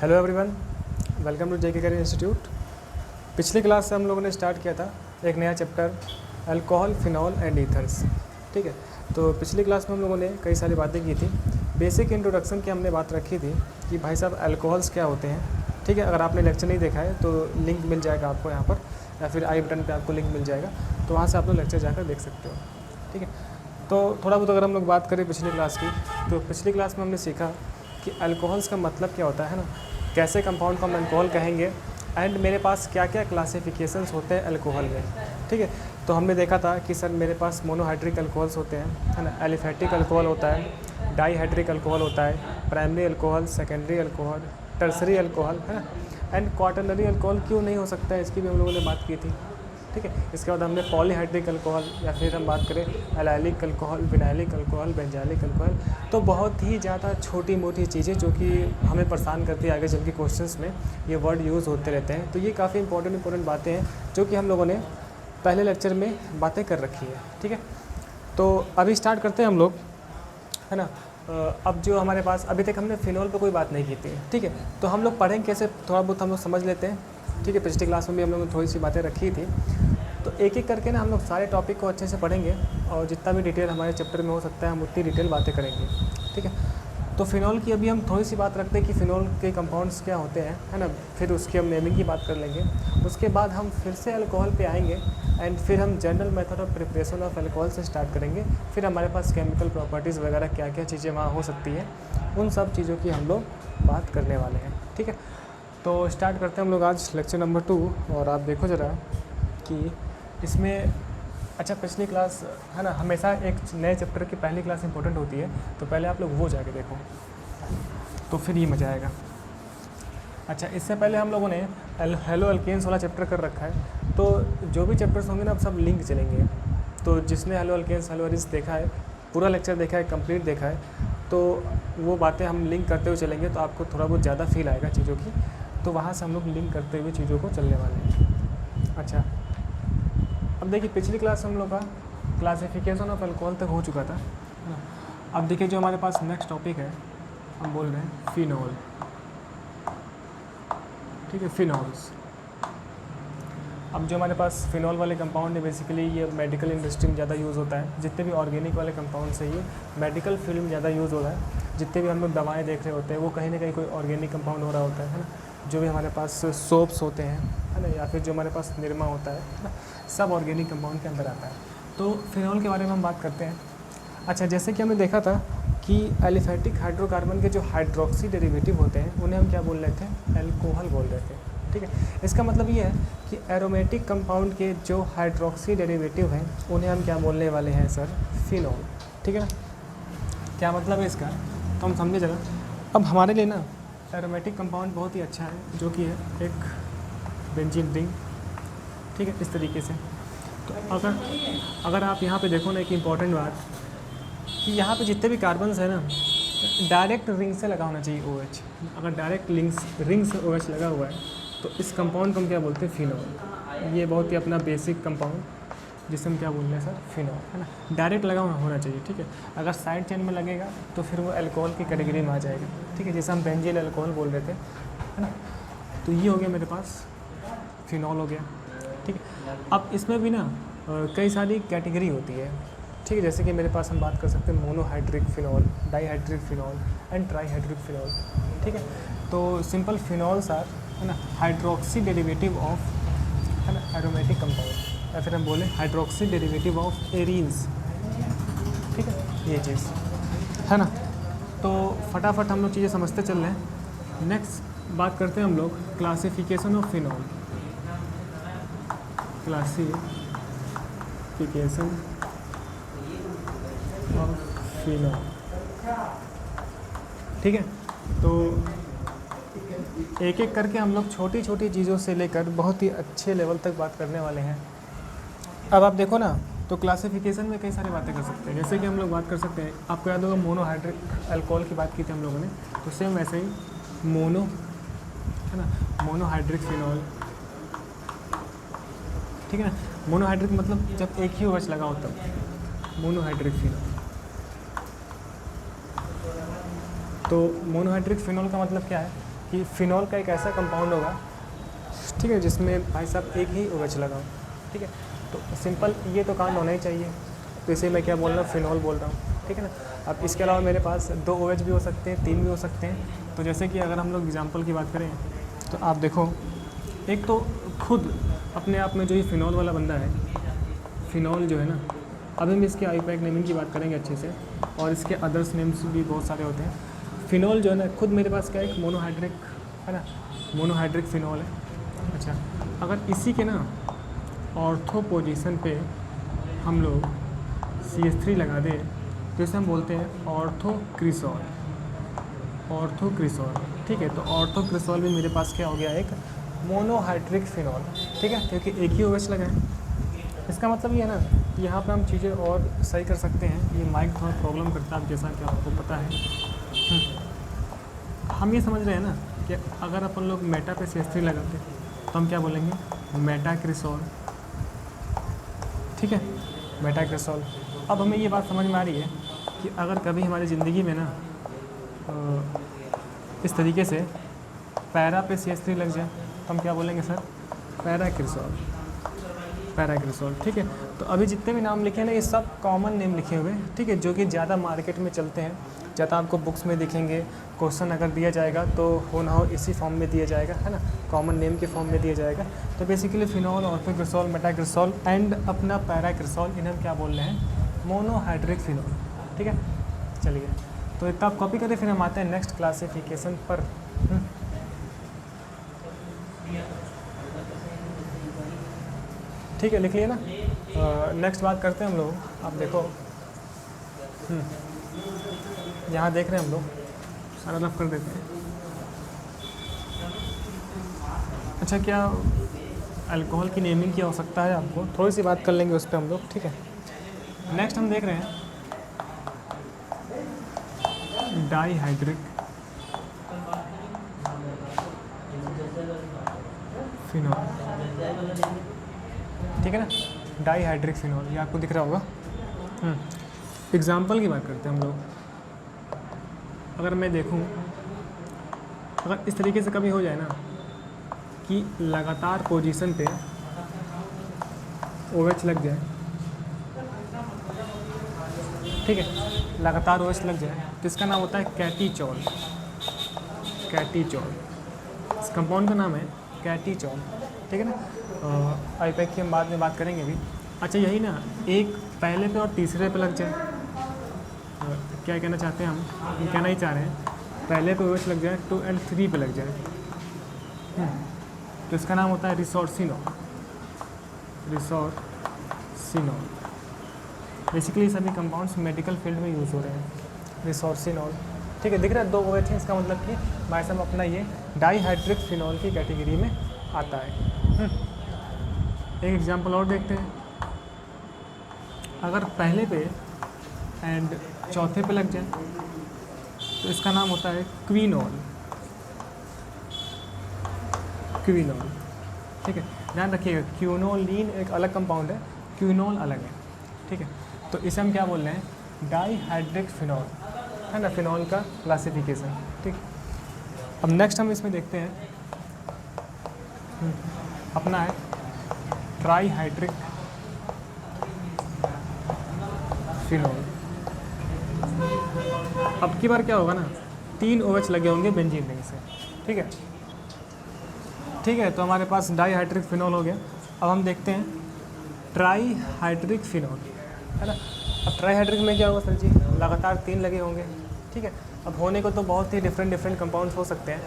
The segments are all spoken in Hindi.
Hello everyone, welcome to JK career institute. पिछली क्लास से हम लोगों ने स्टार्ट किया था एक नया chapter alcohol, phenol and ethers. ठीक है, तो पिछली क्लास में हम लोगों ने कई सारी बातें की थी। बेसिक इंट्रोडक्शन की हमने बात रखी थी कि भाई साहब अल्कोहल्स क्या होते हैं। ठीक है, अगर आपने लेक्चर नहीं देखा है तो लिंक मिल जाएगा आपको यहाँ पर, या फिर आई बटन पर आपको लिंक मिल जाएगा, तो वहाँ से आप लोग लेक्चर जाकर देख सकते हो। ठीक है, तो थोड़ा बहुत अगर हम लोग बात करें पिछली क्लास की, तो पिछली क्लास में हमने सीखा कि अल्कोहल्स का मतलब क्या होता है ना, कैसे कंपाउंड को हम अल्कोहल कहेंगे, एंड मेरे पास क्या क्या क्लासिफिकेशंस होते हैं अल्कोहल में। ठीक है, तो हमने देखा था कि सर मेरे पास मोनोहाइड्रिक अल्कोहल्स होते हैं, है ना, एलिफेटिक अल्कोहल होता है, डाईहाइड्रिक अल्कोहल होता है, primary alcohol, secondary alcohol, tertiary alcohol, है ना, एंड क्वाटरनरी अल्कोहल क्यों नहीं हो सकता है, इसकी भी हम लोगों ने बात की थी। ठीक है, इसके बाद हमने पॉलीहाइड्रिक अल्कोहल, या फिर हम बात करें allylic alcohol, vinylic alcohol, benzylic alcohol, तो बहुत ही ज़्यादा छोटी मोटी चीज़ें जो कि हमें परेशान करती है, आगे चल के क्वेश्चंस में ये वर्ड यूज़ होते रहते हैं। तो ये काफ़ी इंपॉर्टेंट बातें हैं जो कि हम लोगों ने पहले लेक्चर में बातें कर रखी है। ठीक है, तो अभी स्टार्ट करते हैं हम लोग, है ना। अब जो हमारे पास अभी तक हमने फिनॉल पर कोई बात नहीं की थी। ठीक है, तो हम लोग पढ़ेंगे कैसे, थोड़ा बहुत हम लोग समझ लेते हैं। ठीक है, पिछली क्लास में भी हम लोगों ने थोड़ी सी बातें रखी थी, तो एक एक करके ना हम लोग सारे टॉपिक को अच्छे से पढ़ेंगे, और जितना भी डिटेल हमारे चैप्टर में हो सकता है हम उतनी डिटेल बातें करेंगे। ठीक है, तो फिनॉल की अभी हम थोड़ी सी बात रखते हैं कि फिनॉल के कंपाउंड्स क्या होते हैं, है ना, फिर उसकी हम नेमिंग की बात कर लेंगे। उसके बाद हम फिर से अल्कोहल पे आएंगे, एंड फिर हम general method of preparation of alcohol से स्टार्ट करेंगे। फिर हमारे पास केमिकल प्रॉपर्टीज़ वगैरह क्या क्या चीज़ें वहाँ हो सकती हैं, उन सब चीज़ों की हम लोग बात करने वाले हैं। ठीक है, तो स्टार्ट करते हैं हम लोग आज लेक्चर नंबर 2। और आप देखो ज़रा कि इसमें, अच्छा पिछली क्लास, है ना, हमेशा एक नए चैप्टर की पहली क्लास इंपॉर्टेंट होती है, तो पहले आप लोग वो जाके देखो, तो फिर ये मज़ा आएगा। अच्छा, इससे पहले हम लोगों ने हेलो अल्केन्स वाला चैप्टर कर रखा है, तो जो भी चैप्टर्स होंगे ना अब सब लिंक चलेंगे। तो जिसने हेलो अल्केन्स, हेलो अरिस देखा है, पूरा लेक्चर देखा है, कंप्लीट देखा है, तो वो बातें हम लिंक करते हुए चलेंगे, तो आपको थोड़ा बहुत ज़्यादा फील आएगा चीज़ों की। तो वहाँ से हम लोग लिंक करते हुए चीज़ों को चलने वाले हैं। अच्छा, अब देखिए पिछली क्लास हम लोग का क्लासिफिकेशन ऑफ अल्कोहल तक हो चुका था। अब देखिए जो हमारे पास नेक्स्ट टॉपिक है, हम बोल रहे हैं फिनॉल। ठीक है, फिनॉल्स। अब जो हमारे पास फिनॉल वाले कंपाउंड है, बेसिकली ये मेडिकल इंडस्ट्री में ज़्यादा यूज़ होता है। जितने भी ऑर्गेनिक वाले कंपाउंड्स है, ये मेडिकल फील्ड में ज़्यादा यूज़ हो रहा है। जितने भी हम लोग दवाएँ देख रहे होते हैं, वो कहीं ना कहीं कोई ऑर्गेनिक कंपाउंड हो रहा होता है ना। जो भी हमारे पास सोप्स होते हैं, है ना, या फिर जो हमारे पास निरमा होता है ना, सब ऑर्गेनिक कंपाउंड के अंदर आता है। तो फिनॉल के बारे में हम बात करते हैं। अच्छा, जैसे कि हमने देखा था कि एलिफेटिक हाइड्रोकार्बन के जो हाइड्रोक्सी डेरिवेटिव होते हैं, उन्हें हम क्या बोल रहे थे, अल्कोहल बोल रहे थे। ठीक है, इसका मतलब ये है कि एरोमेटिक कंपाउंड के जो हाइड्रोक्सी डेरिवेटिव हैं, उन्हें हम क्या बोलने वाले हैं सर, फिनॉल। ठीक है ना, क्या मतलब है इसका, तो हम समझे जरा। अब हमारे लिए ना एरोमेटिक कंपाउंड बहुत ही अच्छा है, जो कि है एक बेंजीन रिंग। ठीक है, इस तरीके से। तो अगर आप यहाँ पे देखो ना, एक इम्पॉर्टेंट बात कि यहाँ पे जितने भी कार्बन्स है ना, डायरेक्ट रिंग से लगा होना चाहिए OH। अगर डायरेक्ट रिंग से OH लगा हुआ है, तो इस कंपाउंड को हम क्या बोलते हैं, फिनॉल। ये बहुत ही अपना बेसिक कंपाउंड, जिसे हम क्या बोल रहे हैं सर, फिनॉल, है ना। डायरेक्ट लगा होना चाहिए। ठीक है, अगर साइड चेन में लगेगा तो फिर वो अल्कोहल की कैटेगरी में आ जाएगा। ठीक है, जैसे हम बेंजील अल्कोहल बोल रहे थे, है ना। तो ये हो गया मेरे पास फिनॉल हो गया। ठीक है, अब इसमें भी ना कई सारी कैटेगरी होती है। ठीक है, जैसे कि मेरे पास हम बात कर सकते हैं monohydric phenol, dihydric phenol and trihydric phenol. ठीक है, तो सिंपल फिनॉल्स आर, है ना, हाइड्रोक्सी डेरिवेटिव ऑफ, है ना, एरोमेटिक कंपाउंड, या फिर हम बोलें हाइड्रोक्सी डेरिवेटिव ऑफ एरीन्स। ठीक है, ये चीज़ है ना। तो फटाफट हम लोग चीज़ें समझते चल रहे हैं। नेक्स्ट बात करते हैं हम लोग classification of phenol. Classification of phenol. ठीक है, तो एक एक करके हम लोग छोटी छोटी चीज़ों से लेकर बहुत ही अच्छे लेवल तक बात करने वाले हैं। अब आप देखो ना, तो क्लासिफिकेशन में कई सारी बातें कर सकते हैं। जैसे कि हम लोग बात कर सकते हैं, आपको याद होगा मोनोहाइड्रिक अल्कोहल की बात की थी हम लोगों ने, तो सेम वैसे ही मोनो, है ना, मोनोहाइड्रिक फिनॉल। ठीक है ना, मोनोहाइड्रिक मतलब जब एक ही OH लगा हो तब मोनोहाइड्रिक फिनॉल। तो मोनोहाइड्रिक फिनॉल का मतलब क्या है कि फिनॉल का एक ऐसा कंपाउंड होगा, ठीक है, जिसमें भाई साहब एक ही OH लगा हो, ठीक है। तो सिंपल ये तो कांड होना ही चाहिए, तो इसे मैं क्या बोल रहा हूँ, फिनॉल बोल रहा हूँ, ठीक है ना। अब इसके अलावा मेरे पास 2 OH भी हो सकते हैं, 3 भी हो सकते हैं। तो जैसे कि अगर हम लोग एग्जांपल की बात करें तो आप देखो, एक तो खुद अपने आप में जो ये फिनॉल वाला बंदा है, फिनॉल जो है ना, अभी हम इसके आईपैक नेमिंग की बात करेंगे अच्छे से, और इसके अदर्स नेम्स भी बहुत सारे होते हैं। फिनॉल जो है ना, खुद मेरे पास क्या है, एक मोनोहाइड्रिक है ना, मोनोहाइड्रिक फिनॉल है। अच्छा, अगर इसी के ना ऑर्थो पोजीशन पे हम लोग CH3 लगा दें तो इसे हम बोलते हैं ऑर्थोक्रिसॉल, ऑर्थोक्रिसॉल, ठीक है। तो ऑर्थोक्रिसॉल भी मेरे पास क्या हो गया, एक मोनोहाइड्रिक फिनॉल, ठीक है, क्योंकि एक ही OH लगा है। इसका मतलब ये है ना, यहाँ पे हम चीज़ें और सही कर सकते हैं। ये माइक थोड़ा प्रॉब्लम करता है, जैसा कि आपको पता है। हम ये समझ रहे हैं ना कि अगर अपन लोग मेटा पे CH3 लगाते तो हम क्या बोलेंगे, मेटाक्रिसॉल, ठीक है, मेटाक्रिसॉल। अब हमें ये बात समझ में आ रही है कि अगर कभी हमारी ज़िंदगी में ना इस तरीके से पैरा पे CH3 लग जाए तो हम क्या बोलेंगे सर, पैराक्रिसॉल, पैराक्रिसॉल, ठीक है। तो अभी जितने भी नाम लिखे हैं ना, ये सब कॉमन नेम लिखे हुए हैं, ठीक है, जो कि ज़्यादा मार्केट में चलते हैं, ज़्यादा आपको बुक्स में दिखेंगे। क्वेश्चन अगर दिया जाएगा तो हो ना हो इसी फॉर्म में दिया जाएगा, है ना, कॉमन नेम के फॉर्म में दिया जाएगा। तो बेसिकली फिनॉल, ऑर्थोक्रिसॉल, मेटाक्रिसॉल एंड अपना पैराक्रिसॉल, इन्हें हम क्या बोल रहे हैं, मोनोहाइड्रिक फिनॉल, ठीक है। चलिए, तो इतना आप कॉपी करें, फिर हम आते हैं नेक्स्ट क्लासिफिकेशन पर। ठीक है, लिख लिए ना। नेक्स्ट बात करते हैं हम लोग। आप देखो, यहाँ देख रहे हैं हम लोग, सारा रफ कर देते हैं। अच्छा, क्या अल्कोहल की नेमिंग की आवश्यकता है आपको, थोड़ी सी बात कर लेंगे उस पर हम लोग, ठीक है। नेक्स्ट हम देख रहे हैं डाईहाइड्रिक फिनॉल, ठीक है ना, डाईहाइड्रिक फिनॉल, ये आपको दिख रहा होगा। एग्जाम्पल की बात करते हैं हम लोग। अगर मैं देखूं, अगर इस तरीके से कभी हो जाए ना कि लगातार पोजीशन पे OH लग जाए, ठीक है, लगातार OH लग जाए तो इसका नाम होता है कैटीचॉल, कैटीचॉल, इस कंपाउंड का नाम है कैटीचॉल, ठीक है ना। आईपैक की हम बाद में बात करेंगे अभी। अच्छा, यही ना, एक पहले पे और तीसरे पे लग जाए, क्या कहना चाहते हैं हम कहना ही चाह रहे हैं, पहले पे OH लग जाए, 2 और 3 पे लग जाए, तो इसका नाम होता है रिसोर्सिनॉल, रिसोर्सिनॉल। बेसिकली सभी कंपाउंड्स मेडिकल फील्ड में यूज़ हो रहे हैं, रिसोर्सिनॉल, ठीक है। दिख रहा है 2 OH हैं, इसका मतलब कि भाई साहब अपना ये डाईहाइड्रिक फिनॉल की कैटेगरी में आता है। एक एग्जांपल और देखते हैं। अगर पहले पे एंड चौथे पे लग जाए तो इसका नाम होता है क्विनॉल, क्विनॉल, ठीक है। ध्यान रखिएगा, क्विनोलिन एक अलग कंपाउंड है, क्विनॉल अलग है, ठीक है। तो इसे हम क्या बोल रहे हैं, डाईहाइड्रिक फिनॉल, है ना, फिनॉल का क्लासिफिकेशन, ठीक। अब नेक्स्ट हम इसमें देखते हैं अपना है ट्राईहाइड्रिक फिनॉल। अब की बार क्या होगा ना, 3 OH लगे होंगे बेंजीन रिंग से, ठीक है, ठीक है। तो हमारे पास डाईहाइड्रिक फिनॉल हो गया। अब हम देखते हैं ट्राईहाइड्रिक फिनॉल, है ना। अब ट्राईहाइड्रिक में क्या होगा सर जी, लगातार 3 लगे होंगे, ठीक है। अब होने को तो बहुत ही डिफरेंट कंपाउंड्स हो सकते हैं।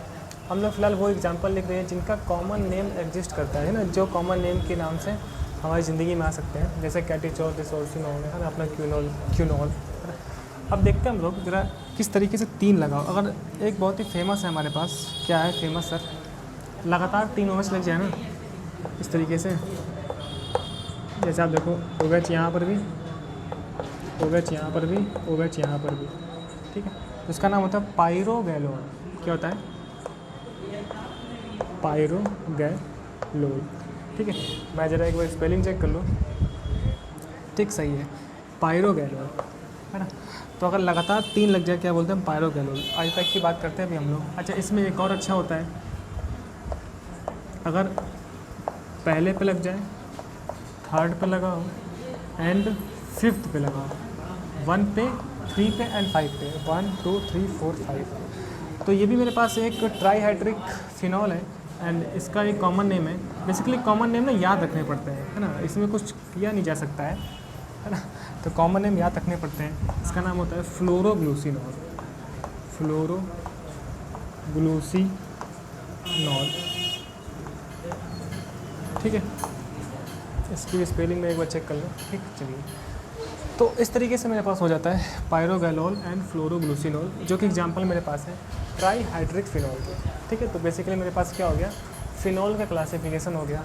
हम लोग फिलहाल वो एग्जांपल लिख रहे हैं जिनका कॉमन नेम एग्जिस्ट करता है ना, जो कॉमन नेम के नाम से हमारी ज़िंदगी में आ सकते हैं, जैसे कैटीचॉल, रिसोर्सिनॉल, है ना, अपना क्विनॉल। अब देखते हैं हम लोग ज़रा किस तरीके से 3 लगाओ। अगर एक बहुत ही फेमस है हमारे पास, क्या है फेमस सर, लगातार 3 OH लग जाए ना इस तरीके से, जैसे आप देखो OH यहाँ पर भी, OH यहाँ पर भी, OH यहाँ पर भी, ठीक है। तो इसका नाम होता है पायरोगैलोल। क्या होता है, पायरोगैलोल, ठीक है। मैं ज़रा एक बार स्पेलिंग चेक कर लूँ, ठीक, सही है, पायरोगैलोल, है ना। तो अगर लगातार 3 लग जाए क्या बोलते हैं हम, पायरोगैनोल। आईपैक की बात करते हैं अभी हम लोग। अच्छा, इसमें एक और अच्छा होता है, अगर पहले पे लग जाए, थर्ड पे लगाओ एंड फिफ्थ पे लगाओ, 1 पे, 3 पे एंड 5 पे, 1 2 3 4 5। तो ये भी मेरे पास एक ट्राईहाइड्रिक फिनॉल है एंड इसका एक कॉमन नेम है। बेसिकली कॉमन नेम ना याद रखने पड़ते हैं, है ना, इसमें कुछ किया नहीं जा सकता है ना। तो कॉमन नेम याद रखने पड़ते हैं। इसका नाम होता है फ्लोरोग्लूसिनॉल, फ्लोरोग्लूसिनॉल, ठीक है। इसकी भी स्पेलिंग में एक बार चेक कर लो, ठीक। चलिए, तो इस तरीके से मेरे पास हो जाता है पायरोगैनोल एंड फ्लोरोग्लूसिनॉल, जो कि एग्जांपल मेरे पास है ट्राईहाइड्रिक फिनॉल के, ठीक है। तो बेसिकली मेरे पास क्या हो गया, फिनॉल का क्लासिफिकेशन हो गया,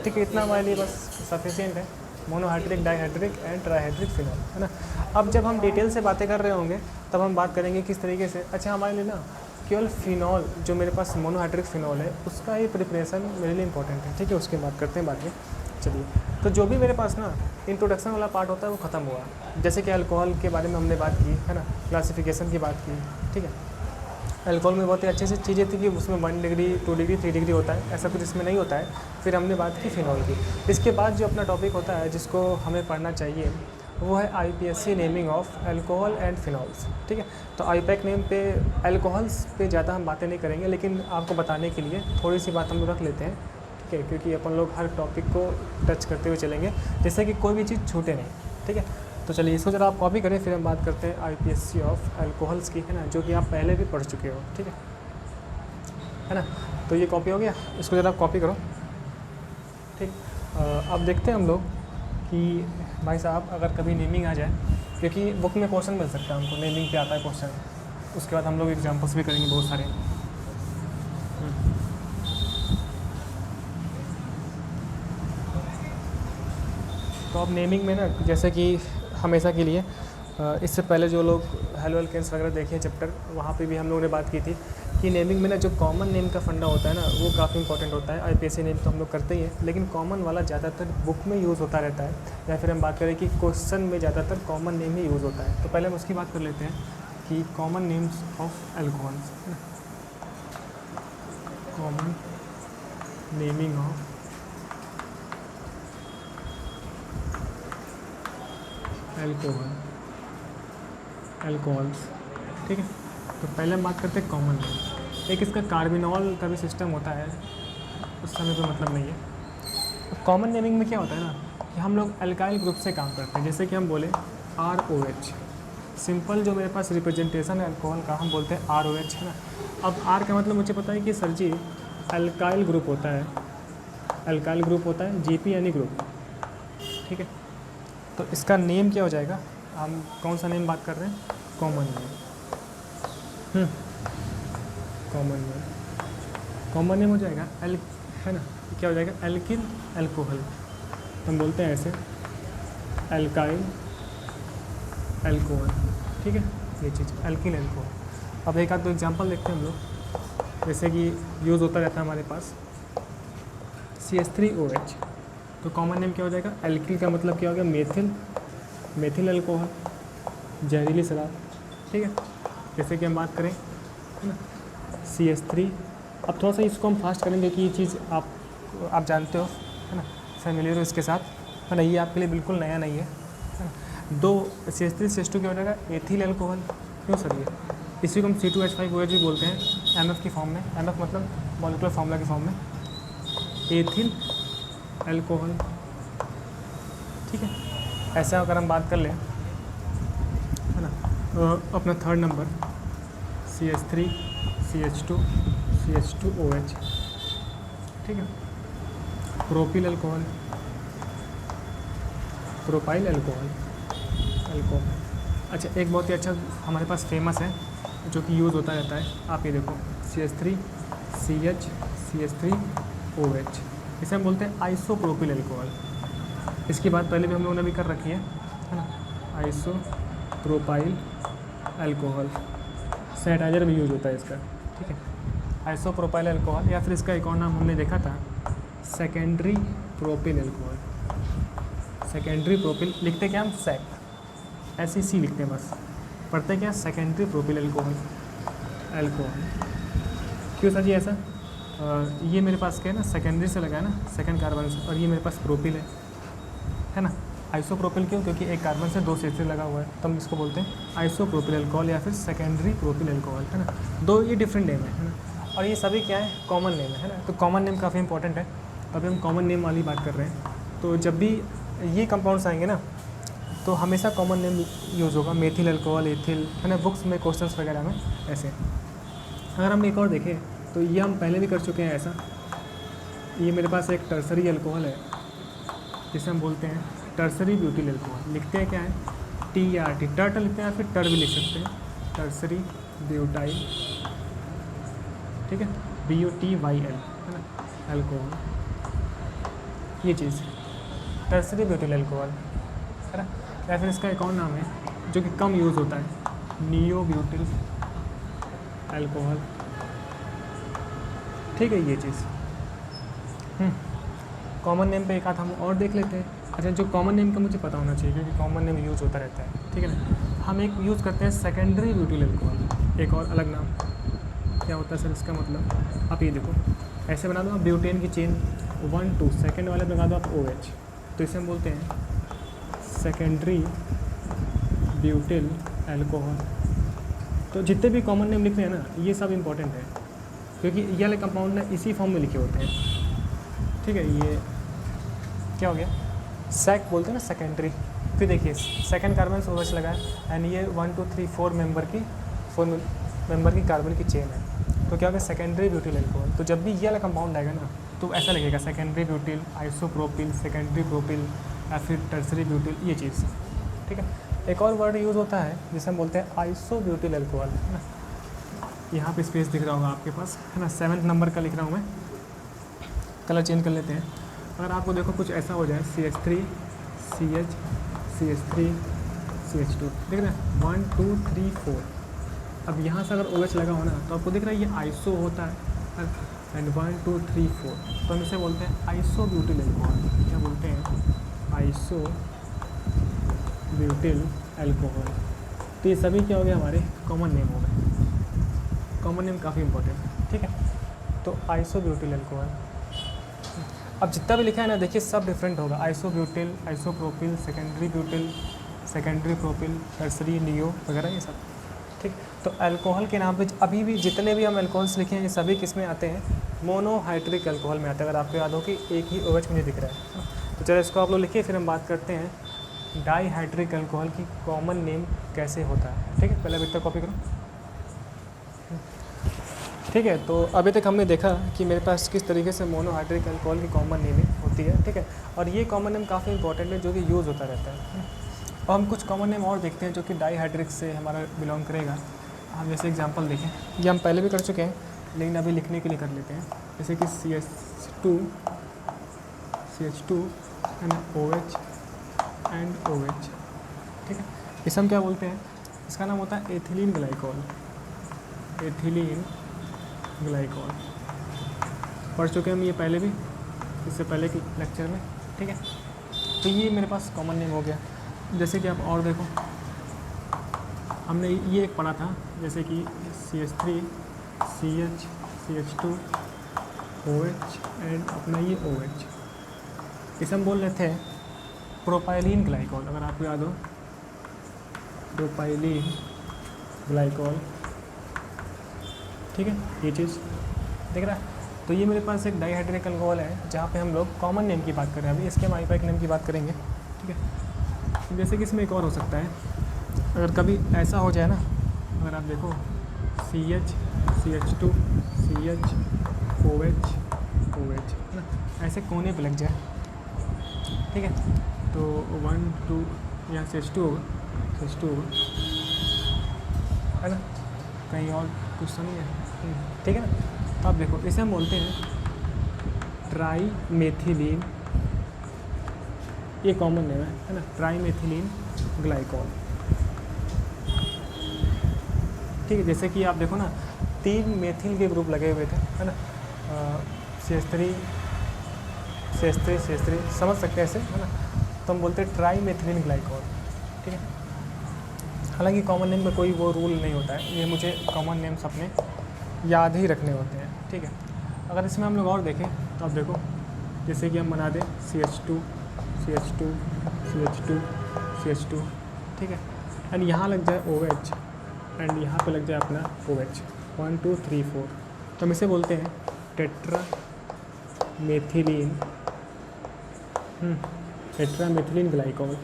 ठीक है। इतना हमारे लिए बस सफिशिएंट है, monohydric, dihydric and trihydric phenol, है ना। अब जब हम डिटेल से बातें कर रहे होंगे तब हम बात करेंगे किस तरीके से। अच्छा, हमारे लिए ना केवल फिनॉल, जो मेरे पास मोनोहाइड्रिक फिनॉल है, उसका ही प्रिपरेशन मेरे लिए इंपॉर्टेंट है, ठीक है। उसकी बात करते हैं बाद में। चलिए, तो जो भी मेरे पास ना इंट्रोडक्शन वाला पार्ट होता है वो ख़त्म हुआ। जैसे कि अल्कोहल के बारे में हमने बात की, है ना, क्लासिफिकेशन की बात की, ठीक है। अल्कोहल में बहुत ही अच्छी सी चीज़ें थी कि उसमें 1 डिग्री, 2 डिग्री, 3 डिग्री होता है, ऐसा कुछ इसमें नहीं होता है। फिर हमने बात की फिनॉल की। इसके बाद जो अपना टॉपिक होता है जिसको हमें पढ़ना चाहिए वो है IPSC naming of alcohol and phenols, ठीक है। तो आईपैक नेम पे अल्कोहल्स पे ज़्यादा हम बातें नहीं करेंगे, लेकिन आपको बताने के लिए थोड़ी सी बात हम लोग रख लेते हैं, ठीक है, क्योंकि अपन लोग हर टॉपिक को टच करते हुए चलेंगे जिससे कि कोई भी चीज़ छूटे नहीं, ठीक है। तो चलिए, इसको ज़रा आप कॉपी करें, फिर हम बात करते हैं IPSC ऑफ अल्कोहल्स की, है ना, जो कि आप पहले भी पढ़ चुके हो, ठीक है ना। तो ये कॉपी हो गया, इसको ज़रा आप कॉपी करो, ठीक। अब देखते हैं हम लोग कि भाई साहब अगर कभी नेमिंग आ जाए, क्योंकि बुक में क्वेश्चन मिल सकता है हमको, नेमिंग पे आता है क्वेश्चन। उसके बाद हम लोग एग्जाम्पल्स भी करेंगे बहुत सारे। तो अब नेमिंग में ना, जैसे कि हमेशा के लिए इससे पहले जो लोग हेलो एल्केन्स वगैरह देखे चैप्टर, वहाँ पे भी हम लोगों ने बात की थी कि नेमिंग में ना जो कॉमन नेम का फंडा होता है ना, वो काफ़ी इंपॉर्टेंट होता है। IPSC नेम तो हम लोग करते ही हैं, लेकिन कॉमन वाला ज़्यादातर बुक में यूज़ होता रहता है, या फिर हम बात करें कि क्वेश्चन में ज़्यादातर कॉमन नेम ही यूज़ होता है। तो पहले हम उसकी बात कर लेते हैं कि common names of alcohols, common naming of alcohols, ठीक है। तो पहले हम बात करते हैं कॉमन नेम। एक इसका कार्बिनॉल का भी सिस्टम होता है, उस समय तो मतलब नहीं है। तो कॉमन नेमिंग में क्या होता है ना कि हम लोग अल्काइल ग्रुप से काम करते हैं। जैसे कि हम बोले ROH, सिंपल जो मेरे पास रिप्रेजेंटेशन है अल्कोहल का, हम बोलते हैं ROH, है ना। अब R का मतलब मुझे पता है कि सर जी अल्काइल ग्रुप होता है, अल्काइल ग्रुप होता है, GP यानी ग्रुप, ठीक है। तो इसका नेम क्या हो जाएगा, हम कौन सा नेम बात कर रहे हैं, कॉमन नेम, कॉमन नेम हो जाएगा है ना, क्या हो जाएगा, एल्किल अल्कोहल। हम बोलते हैं ऐसे अल्काइल अल्कोहल, ठीक है, ये चीज़ एल्किल अल्कोहल। अब एक आध दो एग्जांपल देखते हैं हम लोग, जैसे कि यूज़ होता रहता है हमारे पास CH3OH। तो कॉमन नेम क्या हो जाएगा, एल्किल का मतलब क्या हो गया, मेथिल अल्कोहल, जहरीली शराब, ठीक है। जैसे कि हम बात करें, है ना, CH3। अब थोड़ा सा इसको हम फास्ट करेंगे कि ये चीज़ आप जानते हो, है ना, फैमिलियर हो इसके साथ, है ना, ये आपके लिए बिल्कुल नया नहीं है ना। दो CH3 CH2 क्या हो जाएगा, एथिल अल्कोहल। क्यों सर, ये इसी को हम C2H5OH भी बोलते हैं, MF की फॉर्म में, MF मतलब मॉलिक्यूलर फार्मूला की फॉर्म में, एथिल अल्कोहल, ठीक है। ऐसा अगर हम बात कर लें, है ना, अपना third number CH3 CH2 CH2OH, ठीक है। प्रोपिल अल्कोहल, प्रोपाइल अल्कोहल, अच्छा, एक बहुत ही अच्छा हमारे पास फेमस है जो कि यूज़ होता रहता है, आप ये देखो CH3 CH CH3OH, इसे हम बोलते हैं आइसोप्रोपिल अल्कोहल। इसकी बात पहले भी हम लोगों ने भी कर रखी है ना, आइसोप्रोपाइल अल्कोहल। सैनिटाइजर भी यूज़ होता है इसका, ठीक है, आइसोप्रोपाइल अल्कोहल। या फिर इसका एक और नाम हमने देखा था, secondary propyl alcohol. Secondary propyl लिखते क्या हम, SEC लिखते हैं बस, पढ़ते क्या, सेकेंडरी प्रोपिल अल्कोहल। क्यों सर जी ऐसा? ये मेरे पास क्या है ना, सेकेंडरी से लगा है ना, सेकंड कार्बन से, और ये मेरे पास प्रोपिल है ना। आइसोप्रोपिल क्यों? क्योंकि एक कार्बन से 2 CH3 लगा हुआ है, तो हम इसको बोलते हैं आइसोप्रोपिल अल्कोहल या फिर सेकेंडरी प्रोपिल अल्कोहल, है ना। 2 ये डिफरेंट नेम है ना, और ये सभी क्या है, कॉमन नेम है ना। तो कॉमन नेम काफ़ी इंपॉर्टेंट है। अभी हम कॉमन नेम वाली बात कर रहे हैं, तो जब भी ये कंपाउंड्स आएंगे ना, तो हमेशा कॉमन नेम यूज़ होगा, मेथिल अल्कोहल, एथिल, है ना। बुक्स में क्वेश्चंस वगैरह में ऐसे। अगर हम एक और देखें तो ये हम पहले भी कर चुके हैं ऐसा। ये मेरे पास एक टर्सरी अल्कोहल है जिसे हम बोलते हैं टर्सरी ब्यूटिल अल्कोहल। लिखते हैं क्या है, TRT, टर्ट लिखते हैं या फिर टर भी लिख सकते हैं, टर्सरी ब्यूटाइल, ठीक है, BUTYL, है ना, अल्कोहल। ये चीज़ टर्सरी ब्यूटिल अल्कोहल, है ना। या फिर इसका एक और नाम है जो कि कम यूज़ होता है, नियो ब्यूटिल अल्कोहल, ठीक है। ये चीज़ कॉमन नेम पे एक आध हम और देख लेते हैं। अच्छा, जो कॉमन नेम का मुझे पता होना चाहिए क्योंकि कॉमन नेम यूज़ होता रहता है, ठीक है ना। हम एक यूज़ करते हैं सेकेंडरी ब्यूटिल अल्कोहल, एक और अलग नाम। क्या होता है सर इसका मतलब? आप ये देखो, ऐसे बना दो आप ब्यूटेन की चेन 1 2, सेकेंड वाले लगा दो आप OH, तो इसे हम बोलते हैं सेकेंडरी ब्यूटिल अल्कोहल। तो जितने भी कॉमन नेम लिख रहे हैं ना, ये सब इंपॉर्टेंट है क्योंकि ये वाले कंपाउंड ना इसी फॉर्म में लिखे होते हैं, ठीक है। ये क्या हो गया, सेक बोलते हैं ना, सेकेंडरी। फिर देखिए सेकंड कार्बन से OH लगा है एंड ये 1 2 3 4 मेंबर की कार्बन की चेन है, तो क्या होगा, सेकेंडरी ब्यूटिल अल्कोहल। तो जब भी ये वाला कंपाउंड आएगा ना, तो ऐसा लगेगा secondary butyl, isopropyl, secondary propyl या फिर टर्सरी ब्यूटिल, ये चीज़, ठीक है। एक और वर्ड यूज़ होता है जिसे हम बोलते हैं आइसोब्यूटिल अल्कोहल, है ना। यहाँ पे स्पेस दिख रहा होगा आपके पास, है ना, 7th नंबर का लिख रहा हूँ मैं। कलर चेंज कर लेते हैं। अगर आपको देखो कुछ ऐसा हो जाए, CH3 CH CH3 CH2, देख रहे हैं 1 2 3 4। अब यहाँ से अगर OH लगा हो ना, तो आपको दिख रहा है ये आइसो होता है, एंड 1 2 3 4, तो हम इसे बोलते हैं आइसोब्यूटिल अल्कोहल। क्या बोलते हैं, आइसो ब्यूटिल अल्कोहल। तो ये सभी क्या हो गया, हमारे कॉमन नेम हो गए। कॉमन नेम काफ़ी इंपॉर्टेंट है, ठीक है। तो आइसोब्यूटिल अल्कोहल, अब जितना भी लिखा है ना, देखिए सब डिफरेंट होगा, isobutyl, isopropyl, secondary butyl, secondary propyl, tertiary, neo वगैरह, ये सब, ठीक। तो अल्कोहल के नाम पे अभी भी जितने भी हम अल्कोहल्स लिखे हैं, ये सभी किस में आते हैं, मोनोहाइड्रिक अल्कोहल में आते हैं। अगर आपको याद हो कि एक ही OH मुझे दिख रहा है, तो चलो इसको आप लोग लिखिए, फिर हम बात करते हैं डाईहाइड्रिक अल्कोहल की कॉमन नेम कैसे होता है, ठीक है। पहले अभी तक कॉपी करो, ठीक है। तो अभी तक हमने देखा कि मेरे पास किस तरीके से मोनोहाइड्रिक अल्कोहल की कॉमन नेमिंग होती है, ठीक है। और ये कॉमन नेम काफ़ी इंपॉर्टेंट है जो कि यूज़ होता रहता है। और हम कुछ कॉमन नेम और देखते हैं जो कि डाईहाइड्रिक से हमारा बिलोंग करेगा। हम जैसे एग्जांपल देखें, ये हम पहले भी कर चुके हैं लेकिन अभी लिखने के लिए कर लेते हैं। जैसे कि CH2 and OH and OH, ठीक है। इसे हम क्या बोलते हैं, इसका नाम होता है एथिलीन ग्लाइकॉल। एथिलीन ग्लाइकॉल पढ़ चुके हैं हम ये पहले भी, इससे पहले के लेक्चर में, ठीक है। तो ये मेरे पास कॉमन नेम हो गया। जैसे कि आप और देखो, हमने ये एक पढ़ा था, जैसे कि CH3 CH CH2 OH and अपना ये OH, इसे हम बोल रहे थे प्रोपाइलीन ग्लाइकॉल। अगर आपको याद हो, प्रोपाइलीन ग्लाइकॉल, ठीक है। ये चीज़ देख रहा है। तो ये मेरे पास एक डाईहाइड्रिक अल्कोहल है जहाँ पे हम लोग कॉमन नेम की बात कर रहे हैं। अभी इसके हम आईपैक नेम की बात करेंगे, ठीक है। जैसे कि इसमें एक और हो सकता है, अगर कभी ऐसा हो जाए ना, अगर आप देखो CH CH2 CH OH OH, है ना, ऐसे कोने पे लग जाए, ठीक है। तो 1 2 यहाँ CH2 होगा, CH2 होगा, है ना, कहीं और कुछ तो नहीं है, ठीक है ना। अब देखो इसे हम बोलते हैं ट्राई मेथिलीन, ये कॉमन नेम है ना, ट्राई मेथिलीन ग्लाइकॉल, ठीक है। जैसे कि आप देखो ना, 3 मेथिल के ग्रुप लगे हुए थे, है ना, CH3 समझ सकते हैं ऐसे, है ना। तो हम बोलते हैं ट्राई मेथिलीन ग्लाइकॉल, ठीक है। हालांकि कॉमन नेम में कोई वो रूल नहीं होता है, ये मुझे कॉमन नेम्स अपने याद ही रखने होते हैं, ठीक है। अगर इसमें हम लोग और देखें तो आप देखो, जैसे कि हम बना दें CH2 CH2 CH2 CH2, ठीक है, एंड यहाँ लग जाए OH एंड यहाँ पे लग जाए अपना OH 1 2 3 4, तो हम इसे बोलते हैं टेट्रा मेथिलीन ग्लाइकॉल,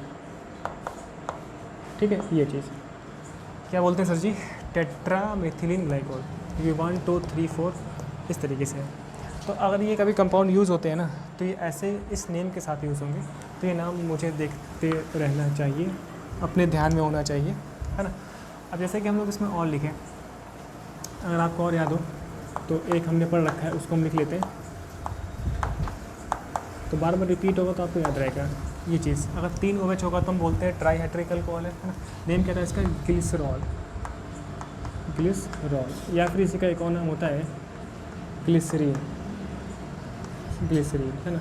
ठीक है। ये चीज़ क्या बोलते हैं सर जी, टेट्रा मेथिलीन ग्लाइकॉल, ये 1 2 3 4 इस तरीके से है। तो अगर ये कभी कंपाउंड यूज़ होते हैं ना, तो ये ऐसे इस नेम के साथ यूज़ होंगे, तो ये नाम मुझे देखते रहना चाहिए, अपने ध्यान में होना चाहिए, है ना। अब जैसे कि हम लोग इसमें और लिखें, अगर आपको और याद हो तो एक हमने पढ़ रखा है, उसको हम लिख लेते हैं, तो बार बार रिपीट होगा तो आपको याद रहेगा ये चीज़। अगर 3 OH होगा तो हम बोलते हैं ट्राईहाइड्रिक अल्कोहल है ना। नेम क्या था इसका, ग्लिसरॉल, या फिर इसी का एक और नाम होता है ग्लिसरीन, है ना।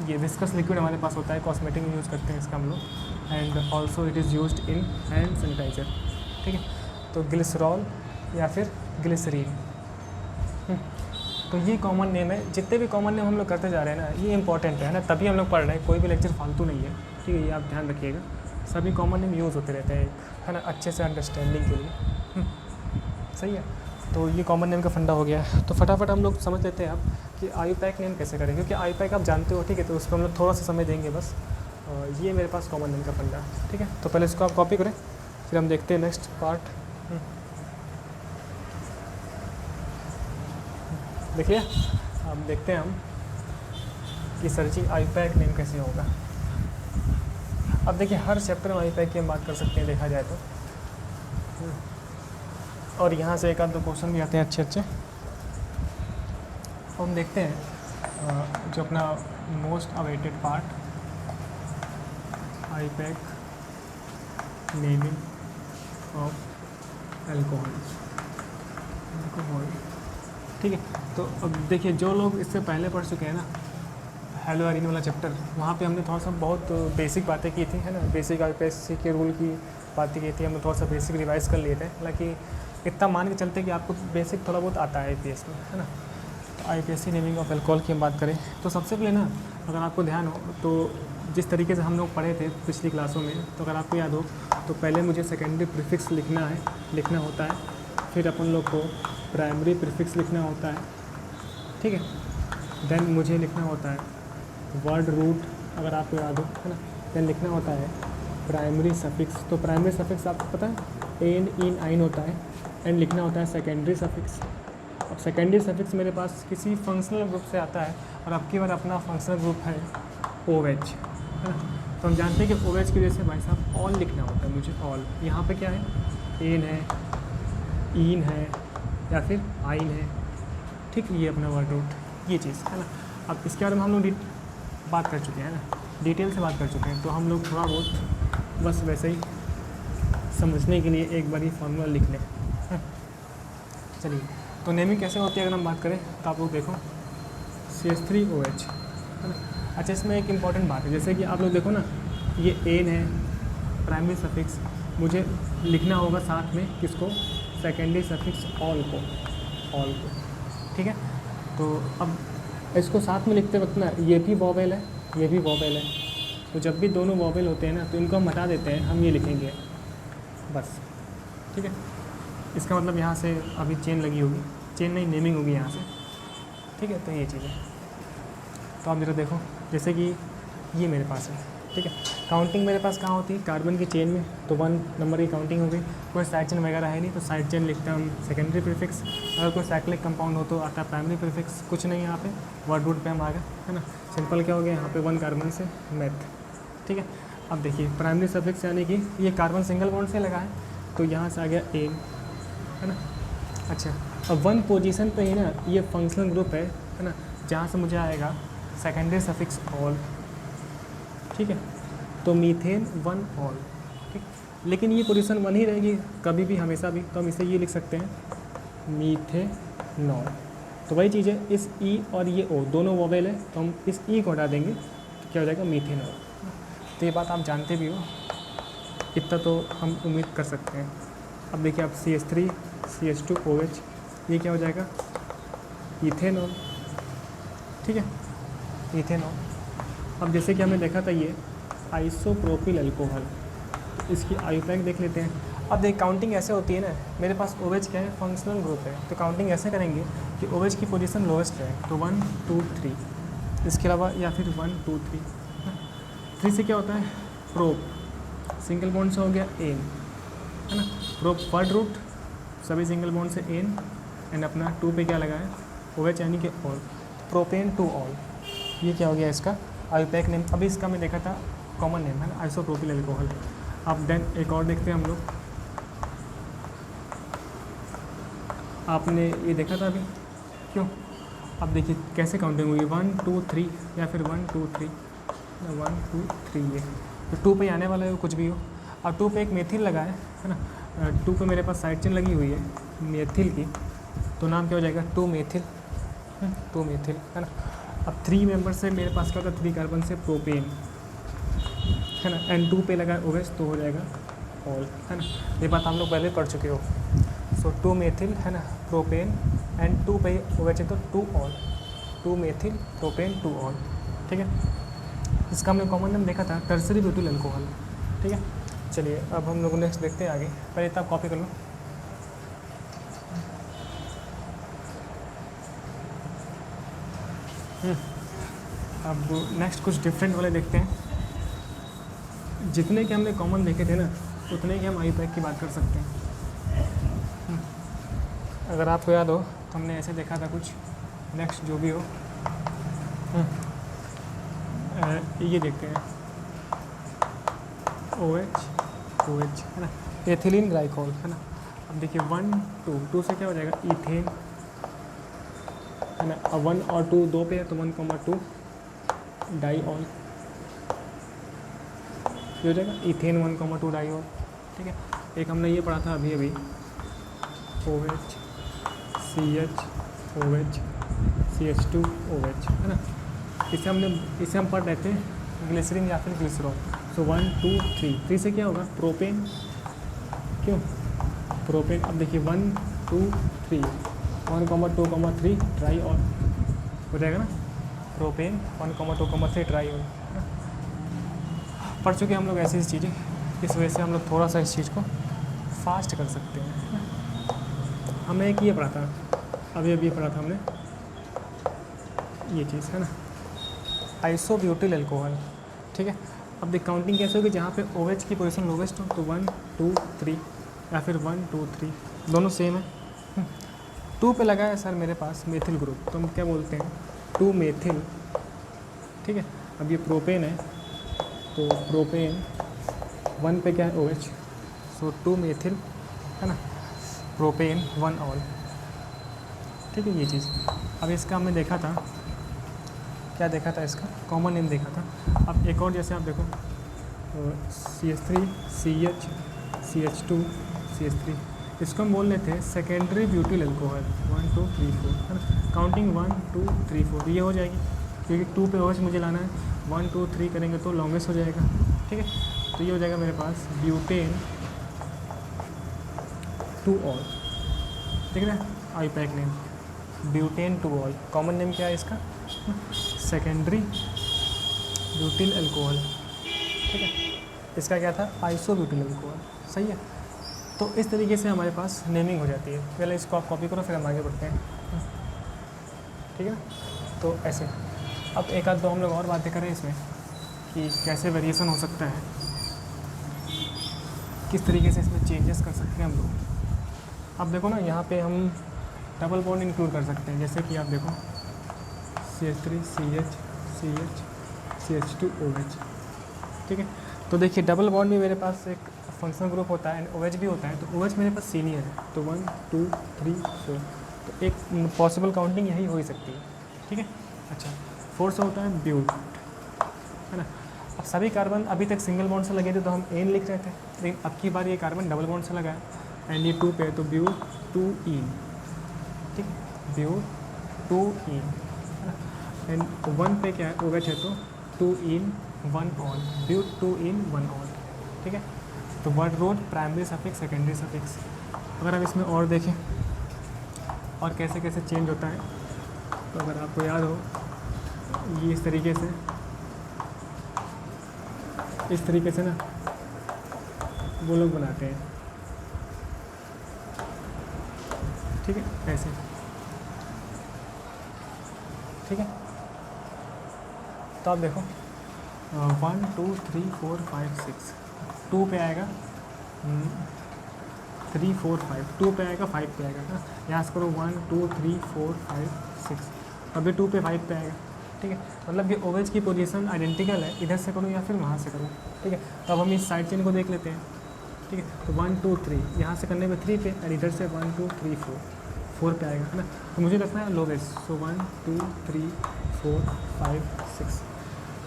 ये विस्कस लिक्विड हमारे पास होता है, कॉस्मेटिक में यूज़ करते हैं इसका हम लोग, and also it is used in hand sanitiser, ठीक है। तो ग्लिसरॉल या फिर ग्लिसरीन, तो ये कॉमन नेम है। जितने भी कॉमन नेम हम लोग करते जा रहे हैं ना, ये इंपॉर्टेंट है ना, तभी हम लोग पढ़ रहे हैं, कोई भी लेक्चर फालतू नहीं है, ठीक है, ये आप ध्यान रखिएगा। सभी कॉमन नेम यूज़ होते रहते हैं, है ना, अच्छे से अंडरस्टैंडिंग के लिए, सही है। तो ये कॉमन नेम का फंडा हो गया है। तो फटाफट हम लोग समझ लेते हैं अब कि IUPAC नेम कैसे करें, क्योंकि IUPAC आप जानते हो, ठीक है, तो उस पर हम लोग थोड़ा सा समय देंगे बस। ये मेरे पास कॉमन नेम का फंडा, ठीक है। तो पहले इसको आप कॉपी करें, फिर हम देखते हैं नेक्स्ट पार्ट। देखिए, अब देखते हैं हम कि सर जी IUPAC नेम कैसे होगा। अब देखिए, हर चैप्टर में IUPAC की हम बात कर सकते हैं देखा जाए तो, और यहाँ से एक आध दो क्वेश्चन भी आते हैं अच्छे। तो हम देखते हैं जो अपना most awaited part, IUPAC naming of alcohol, ठीक है। तो अब देखिए, जो लोग इससे पहले पढ़ चुके हैं ना, हेलो एरिन वाला चैप्टर, वहाँ पे हमने थोड़ा सा बहुत बेसिक बातें की थी, है ना, बेसिक IUPAC के रूल की बातें की थी, हमने थोड़ा सा बेसिक रिवाइज कर लिए थे। हालांकि इतना मान के चलते कि आपको बेसिक थोड़ा बहुत आता है IPS में, है ना। तो IPSC नेमिंग ऑफ एल्कोहल की हम बात करें तो सबसे पहले ना, अगर आपको ध्यान हो तो जिस तरीके से हम लोग पढ़े थे पिछली क्लासों में, तो अगर आपको याद हो तो पहले मुझे सेकेंडरी प्रीफिक्स लिखना होता है, फिर अपन लोग को प्राइमरी प्रीफिक्स लिखना होता है, ठीक है। देन मुझे लिखना होता है वर्ड रूट, अगर आपको याद हो, है ना। देन लिखना होता है प्राइमरी सफिक्स, तो प्राइमरी सफिक्स आपको पता है एन इन आइन होता है, एंड लिखना होता है सेकेंडरी सफिक्स। अब सेकेंडरी सफिक्स मेरे पास किसी फंक्शनल ग्रुप से आता है, और आपकी बार अपना फंक्शनल ग्रुप है OH, है ना। तो हम जानते हैं कि OH की वजह से भाई साहब ऑल लिखना होता है मुझे, ऑल। यहाँ पे क्या है, एन है, इन है, या फिर आइन है, ठीक, ये अपना वर्ड रूट, ये चीज़, है ना। अब इसके बारे में हम लोग बात कर चुके हैं ना, डिटेल से बात कर चुके हैं, तो हम लोग थोड़ा बहुत बस वैसे ही समझने के लिए एक बार ही फॉर्मूला लिख लें। चलिए, तो नेमिंग कैसे होती है अगर हम बात करें तो आप लोग देखो CH3OH, है ना। अच्छा, इसमें एक इम्पॉर्टेंट बात है, जैसे कि आप लोग देखो ना, ये एन है प्राइमरी सफिक्स, मुझे लिखना होगा साथ में किसको, सेकेंडरी सफिक्स ऑल को, ठीक है। तो अब इसको साथ में लिखते वक्त ना, ये भी वॉवेल है, ये भी वॉवेल है, तो जब भी दोनों वॉवेल होते हैं ना, तो इनको हम हटा देते हैं, हम ये लिखेंगे बस, ठीक है। इसका मतलब यहाँ से अभी चेन लगी होगी, चेन नहीं, नेमिंग होगी यहाँ से, ठीक है। तो ये चीज़ है। तो आप जरा देखो, जैसे कि ये मेरे पास है, ठीक है। काउंटिंग मेरे पास कहाँ होती है, कार्बन की चेन में, तो 1 नंबर की काउंटिंग हो गई। कोई साइड चेन वगैरह है नहीं, तो साइड चेन लिखते हैं हम सेकेंडरी प्रीफिक्स। अगर कोई साइक्लिक कंपाउंड हो तो आता है प्राइमरी प्रीफिक्स। कुछ नहीं यहाँ पे, वर्ड रूट पे हम आ गए, है ना। सिंपल क्या हो गया यहाँ पे, 1 कार्बन से मेथ, ठीक है। अब देखिए, प्राइमरी सफिक्स यानी कि ये कार्बन सिंगल बॉन्ड से लगा है, तो यहाँ से आ गया एन, है ना। अच्छा, अब 1 पोजीशन पे ही ना ये फंक्शनल ग्रुप है ना, जहाँ से मुझे आएगा सेकेंडरी सफिक्स ऑल, ठीक है। तो मीथेन 1 ऑल, ठीक। लेकिन ये पोजीशन 1 ही रहेगी कभी भी, हमेशा भी, तो हम इसे ये लिख सकते हैं मीथेनॉल। तो वही चीज़ है, इस ई और ये ओ दोनों वोवेल है, तो हम इस ई को हटा देंगे, तो क्या हो जाएगा मीथेनॉल। तो ये बात आप जानते भी हो, इतना तो हम उम्मीद कर सकते हैं। अब देखिए आप CH3 CH2 OH, ये क्या हो जाएगा, इथेनॉल, ठीक है, इथेनॉल। अब जैसे कि हमने देखा था ये आइसोप्रोपिल अल्कोहल, इसकी आयुपैक देख लेते हैं। अब देख काउंटिंग ऐसे होती है ना, मेरे पास OH क्या है, फंक्शनल ग्रुप है, तो काउंटिंग ऐसे करेंगे कि OH की पोजीशन लोएस्ट है, तो 1 2 3, इसके अलावा या फिर 1 2 3। 3 से क्या होता है, प्रोप, सिंगल बॉन्ड से हो गया एन, है ना, प्रोप वर्ड रूट, सभी सिंगल बॉन्ड से एन, एंड अपना 2 पे क्या लगा है, OH यानी कि ऑल, प्रोपेन टू ऑल, ये क्या हो गया इसका आयुपैक नेम। अभी इसका मैं देखा था कॉमन नेम है ना, आइसोप्रोपिल अल्कोहल। अब देन एक और देखते हैं हम लोग, आपने ये देखा था अभी क्यों, अब देखिए कैसे काउंटिंग हुई, 1 2 3 या फिर 1 2 3, 1 2 3, ये तो 2 पे आने वाला है, कुछ भी हो। अब 2 पे एक मेथिल लगा है ना, 2 पे मेरे पास साइड चेन लगी हुई है मेथिल की, तो नाम क्या हो जाएगा, 2 मेथिल, 2 मेथिल, है ना। अब 3 मेंबर से मेरे पास क्या होगा, 3 कार्बन से प्रोपेन, है ना, एंड 2 पे लगा OH तो हो जाएगा ऑल, है ना। ये बात हम लोग पहले पढ़ चुके हो। सो 2 मेथिल, है ना, प्रोपेन, एंड 2 पे OH है तो 2 ऑल, 2 मेथिल प्रोपेन 2 ऑल, ठीक है। इसका हमने कॉमन नेम देखा था टर्सरी ब्यूटिल अल्कोहल, ठीक है। चलिए अब हम लोग नेक्स्ट देखते हैं आगे, पहले इतना कॉपी कर लो। अब नेक्स्ट कुछ डिफरेंट वाले देखते हैं। जितने के हमने कॉमन देखे थे ना, उतने के हम आयुपैक की बात कर सकते हैं। अगर आपको याद हो तो हमने ऐसे देखा था कुछ, नेक्स्ट जो भी हो, ये देखते हैं OH, है ना, एथिलीन ग्लाइकोल, है ना। अब देखिए 1 2 से क्या हो जाएगा, इथेन, है ना। अब 1 और 2 दो पे है तो 1,2 डाईऑल, ये हो जाएगा इथेन 1,2 डाईऑल, ठीक है। एक हमने ये पढ़ा था अभी OH CH OH CH2 OH, है ना। इसे हम पढ़ रहे थे ग्लिसरीन या फिर ग्लिसरॉल। सो 1 2 3 से क्या होगा, प्रोपेन, क्यों प्रोपेन। अब देखिए 1 2 3 1,2,3 ट्राईऑल हो जाएगा ना, प्रोपेन 1,2,3 ट्राईऑल, है ना। पढ़ चुके हम लोग ऐसी चीज़ें, इस वजह से हम लोग थोड़ा सा इस चीज़ को फास्ट कर सकते हैं। हमने एक ये पढ़ा था, अभी पढ़ा था हमने ये चीज़, है ना, आइसोब्यूटिल अल्कोहल, ठीक है। अब देख काउंटिंग कैसे होगी, जहाँ पे OH की पोजीशन लोवेस्ट हो तो 1 2 3 या फिर 1 2 3, दोनों सेम है। 2 पे लगा है सर मेरे पास मेथिल ग्रुप, तो हम क्या बोलते हैं, 2 मेथिल, ठीक है। अब ये प्रोपेन है तो प्रोपेन 1 पे क्या है OH, सो 2 मेथिल, है ना, प्रोपेन 1 ऑल, ठीक है, ये चीज़। अब इसका हमने देखा था, क्या देखा था, इसका कॉमन नेम देखा था। अब एक और जैसे आप देखो CH3 CH CH2 CH3, इसको हम बोल रहे थे सेकेंडरी ब्यूटिल अल्कोहल, 1 2 3 4, है ना। काउंटिंग 1 2 3 4 ये हो जाएगी, क्योंकि 2 पे OH मुझे लाना है, 1 2 3 करेंगे तो लॉन्गेस्ट हो जाएगा, ठीक है। तो ये हो जाएगा मेरे पास ब्यूटेन 2 ऑल, ठीक है ना, IUPAC name butane 2 all. Common name क्या है इसका, सेकेंडरी ब्यूटिल अल्कोहल, ठीक है। इसका क्या था, आइसोब्यूटिल अल्कोहल, सही है। तो इस तरीके से हमारे पास नेमिंग हो जाती है। पहले इसको आप कॉपी करो, फिर हम आगे बढ़ते हैं, ठीक है। तो ऐसे अब एक आध दो हम लोग और बातें करें इसमें कि कैसे वेरिएशन हो सकता है, किस तरीके से इसमें चेंजेस कर सकते हैं हम लोग। अब देखो ना, यहाँ पे हम डबल बॉन्ड इंक्लूड कर सकते हैं, जैसे कि आप देखो CH3 CH CH CH2 OH, ठीक है। तो देखिए डबल बॉन्ड में मेरे पास एक फंक्शनल ग्रुप होता है एंड OH भी होता है, तो OH मेरे पास सीनियर है, तो 1 2 3 4, तो एक पॉसिबल काउंटिंग यही हो ही सकती है, ठीक है। अच्छा, 4 से होता है ब्यूट, है ना। अब सभी कार्बन अभी तक सिंगल बॉन्ड से लगे थे तो हम एन लिख रहे थे, लेकिन अब की बार ये कार्बन डबल बॉन्ड से लगा है एंड ये 2 पे है तो ब्यूट 2 इन, ठीक है, ब्यूट 2 इन, है ना। एंड 1 पे क्या है, OH है तो 2 इन 1 ऑल, ब्यूट 2 इन 1 ऑल, ठीक है। तो word road primary suffix, secondary suffix. अगर हम इसमें और देखें और कैसे कैसे चेंज होता है, तो अगर आपको याद हो ये इस तरीके से ना वो लोग बनाते हैं, ठीक है, ऐसे, ठीक है। तो आप देखो 1 2 3 4 5 6, 2 पे आएगा 3 4 5, 2 पे आएगा 5 पे आएगा ना, यहाँ से करो 1 2 3 4 5 6, अभी 2 पे 5 पे आएगा, ठीक है। मतलब कि ओवेज की पोजीशन आइडेंटिकल है, इधर से करूँ या फिर वहाँ से करूँ, ठीक है। तो अब हम इस साइड चेन को देख लेते हैं, ठीक है। तो 1 2 3 यहाँ से करने में 3 पे, और इधर से 1 2 3 4 पे आएगा, है ना। तो मुझे रखना है लोवेस्ट, सो 1 2 3 4 5 6।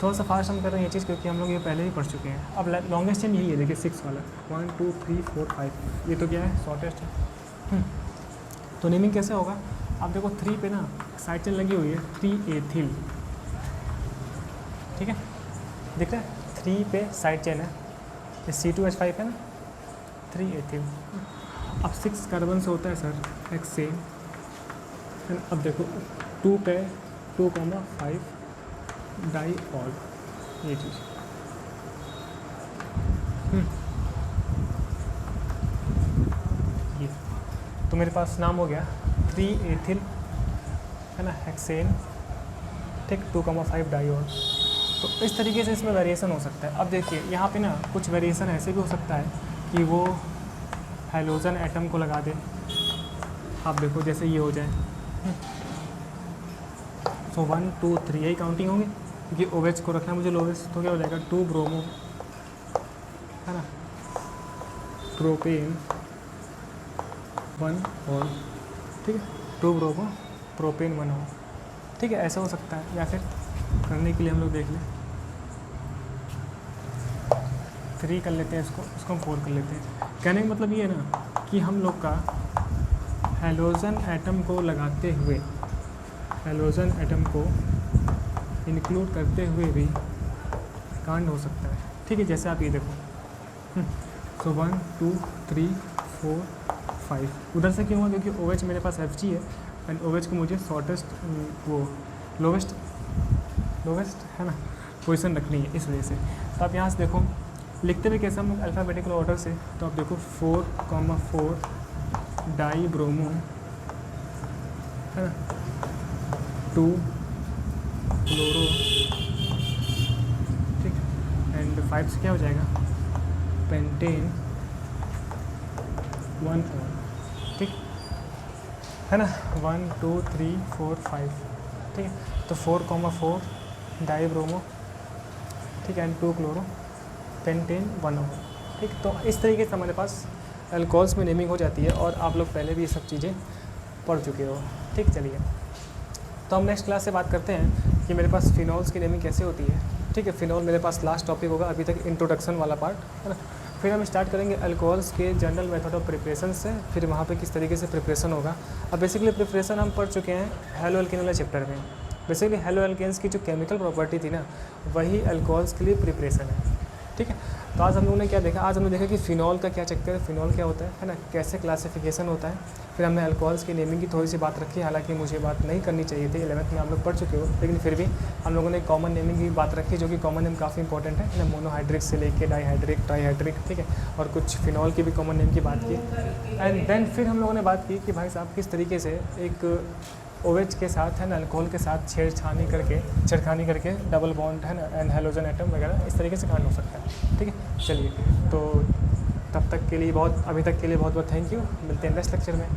थोड़ा सा फास्ट हम कर रहे हैं ये चीज़, क्योंकि हम लोग ये पहले ही पढ़ चुके हैं। अब लॉन्गेस्ट चेन यही है, देखिए 6 वाला, 1 2 3 4 5, ये तो क्या है, शॉर्टेस्ट है। तो नेमिंग कैसे होगा, आप देखो 3 पे ना साइड चेन लगी हुई है, 3 एथिल, ठीक है, दिख रहा है, 3 पे साइड चेन है, ये C2H5 है ना, 3 एथिल। अब 6 कार्बन से होता है सर हेक्सेन, अब देखो 2 पे 2,5 डाईऑल, ये चीज़, ये तो मेरे पास नाम हो गया 3 एथिल, है ना, हेक्सेन, ठीक, 2,5 डाईऑल। तो इस तरीके से इसमें वेरिएशन हो सकता है। अब देखिए यहाँ पे ना कुछ वेरिएशन ऐसे भी हो सकता है कि वो हाइड्रोजन एटम को लगा दे, आप देखो जैसे ये हो जाए, सो 1 2 3 यही काउंटिंग होंगी, क्योंकि ओवेज को रखना है मुझे लोवेस्ट, तो क्या हो जाएगा 2 ब्रोमो, है ना, प्रोपेन 1 और, ठीक है, 2 ब्रोमो प्रोपेन 1 और, ठीक है, ऐसा हो सकता है। या फिर करने के लिए हम लोग देख लें 3 कर लेते हैं, इसको हम 4 कर लेते हैं। कहने का मतलब ये है ना कि हम लोग का हाइड्रोजन एटम को लगाते हुए, हाइड्रोजन एटम को इंक्लूड करते हुए भी कांड हो सकता है, ठीक है। जैसे आप ये देखो, सो 1 2 3 4 5, उधर से क्यों हुआ, क्योंकि OH मेरे पास Fg है, एंड OH को मुझे शॉर्टेस्ट वो लोवेस्ट है ना पोजीशन रखनी है, इस वजह से। तो आप यहाँ से देखो लिखते हुए कैसे हम लोग अल्फ़ाबेटिकल ऑर्डर से, तो आप देखो 4,4 डाई ब्रोमो, है ना, 2 क्लोरो, ठीक, एंड 5 से क्या हो जाएगा, पेंटेन 1 और, ठीक, है ना, 1 2 3 4 5, ठीक है। तो 4,4 डाई ब्रोमो, ठीक है, एंड 2 क्लोरो, पेंटेन 1 और, ठीक। तो इस तरीके से हमारे पास अल्कोहल्स में नेमिंग हो जाती है, और आप लोग पहले भी ये सब चीज़ें पढ़ चुके हो, ठीक। चलिए, तो हम नेक्स्ट क्लास से बात करते हैं कि मेरे पास फिनॉल्स की नेमिंग कैसे होती है, ठीक है। फिनॉल मेरे पास लास्ट टॉपिक होगा, अभी तक इंट्रोडक्शन वाला पार्ट, है ना। फिर हम स्टार्ट करेंगे अल्कोहल्स के जनरल मेथड ऑफ प्रिपरेशन से, फिर वहाँ पे किस तरीके से प्रिपरेशन होगा। अब बेसिकली प्रिपरेशन हम पढ़ चुके हैं हेलो एल्केन वाले चैप्टर में। बेसिकली हेलो एल्केन्स की जो केमिकल प्रॉपर्टी थी ना, वही अल्कोहल्स के लिए प्रिपरेशन है, ठीक है। तो आज हम लोगों ने क्या देखा, आज हमने देखा कि फिनॉल का क्या चक्कर है, फिनॉल क्या होता है ना, कैसे क्लासिफिकेशन होता है। फिर हमने अल्कोहल्स की नेमिंग की थोड़ी सी बात रखी, हालांकि मुझे बात नहीं करनी चाहिए थी, 11th में आप लोग पढ़ चुके हो, लेकिन फिर भी हम लोगों ने कॉमन नेमिंग की बात रखी, जो कि कॉमन नेम काफ़ी इंपॉर्टेंट है ना, मोनोहाइड्रिक से लेके डाईहाइड्रिक, ट्राईहाइड्रिक, ठीक है, और कुछ फिनॉल की भी कॉमन नेम की बात की। एंड देन फिर हम लोगों ने बात की कि भाई साहब किस तरीके से एक OH के साथ, है ना, अल्कोहल के साथ छेड़खानी करके डबल बॉन्ड, है ना, एंड हेलोजन एटम वगैरह इस तरीके से कांड हो सकता है, ठीक है। चलिए, तो तब तक के लिए अभी तक के लिए बहुत बहुत थैंक यू, मिलते हैं नेक्स्ट लेक्चर में।